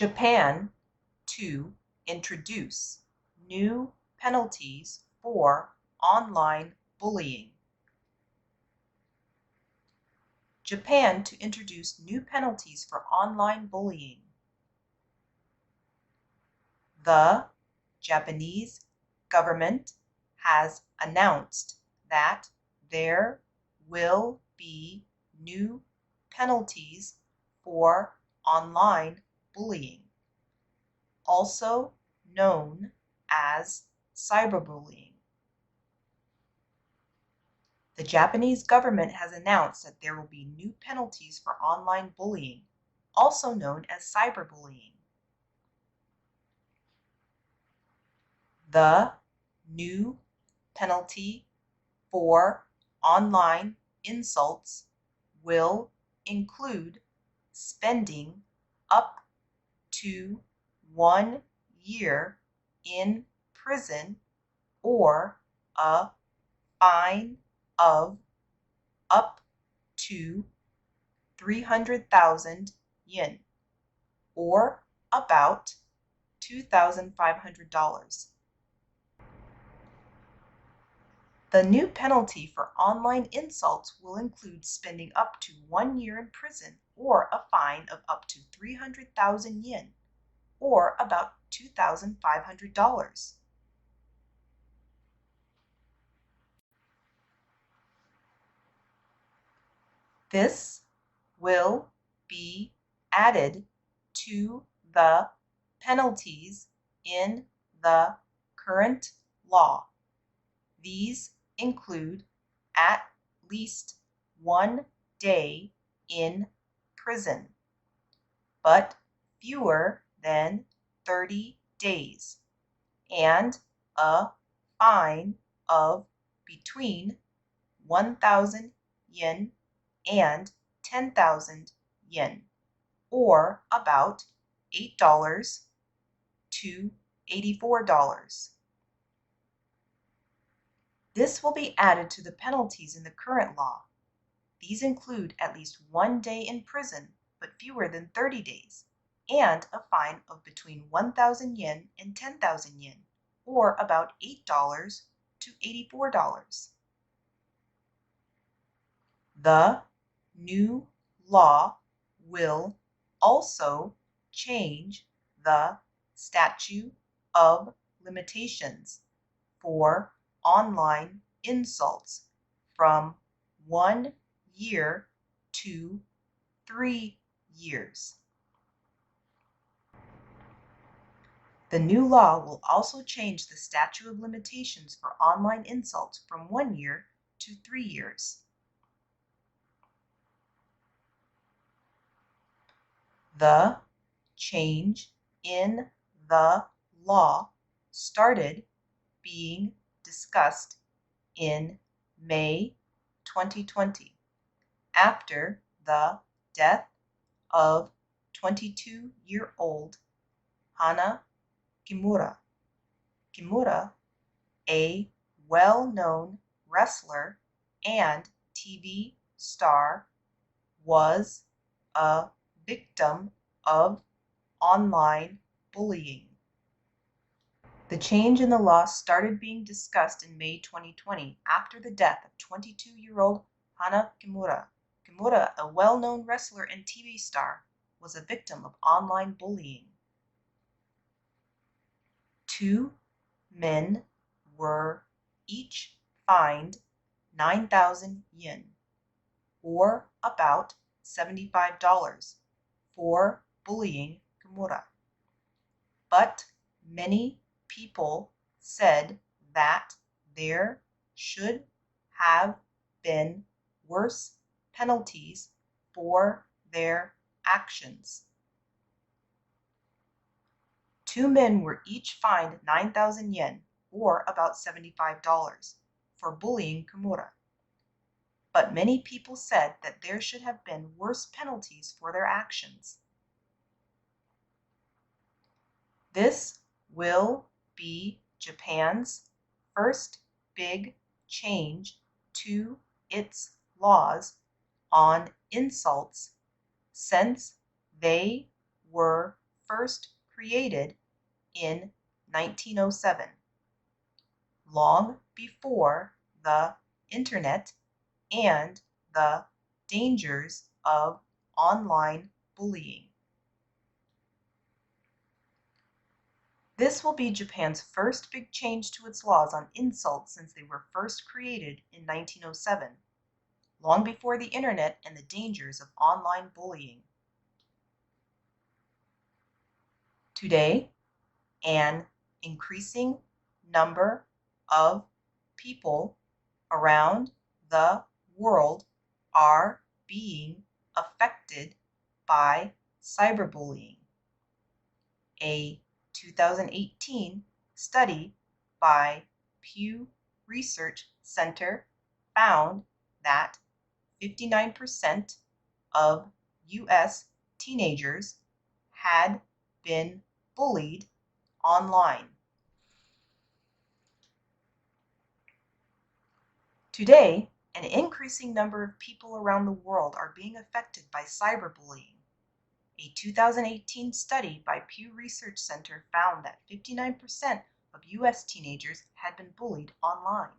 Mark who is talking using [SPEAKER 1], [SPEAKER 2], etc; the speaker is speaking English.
[SPEAKER 1] Japan to introduce new penalties for online bullying. Japan to introduce new penalties for online bullying. The Japanese government has announced that there will be new penalties for online bullying, also known as cyberbullying. The Japanese government has announced that there will be new penalties for online bullying, also known as cyberbullying. The new penalty for online insults will include spending up to 1 year in prison or a fine of up to 300,000 yen, or about $2,500. The new penalty for online insults will include spending up to 1 year in prison or a fine of up to 300,000 yen, or about $2,500. This will be added to the penalties in the current law. These include at least 1 day in prison, but fewer than 30 days, and a fine of between 1,000 yen and 10,000 yen, or about $8 to $84. This will be added to the penalties in the current law. These include at least 1 day in prison, but fewer than 30 days, and a fine of between 1,000 yen and 10,000 yen, or about $8 to $84. The new law will also change the statute of limitations for online insults from 1 year to 3 years. The new law will also change the statute of limitations for online insults from 1 year to 3 years. The change in the law started being discussed in May 2020 after the death of 22-year-old Hana Kimura. Kimura, a well-known wrestler and TV star, was a victim of online bullying. The change in the law started being discussed in May 2020 after the death of 22-year-old Hana Kimura. Kimura, a well-known wrestler and TV star, was a victim of online bullying. 2 men were each fined 9,000 yen, or about $75, for bullying Kimura. But many people said that there should have been worse penalties for their actions. 2 men were each fined 9,000 yen, or about $75, for bullying Kimura. But many people said that there should have been worse penalties for their actions. This will be Japan's first big change to its laws on insults since they were first created in 1907, long before the internet and the dangers of online bullying. This will be Japan's first big change to its laws on insults since they were first created in 1907, long before the internet and the dangers of online bullying. Today, an increasing number of people around the world are being affected by cyberbullying. A 2018 study by Pew Research Center found that 59% of U.S. teenagers had been bullied online. Today, an increasing number of people around the world are being affected by cyberbullying. A 2018 study by Pew Research Center found that 59% of U.S. teenagers had been bullied online.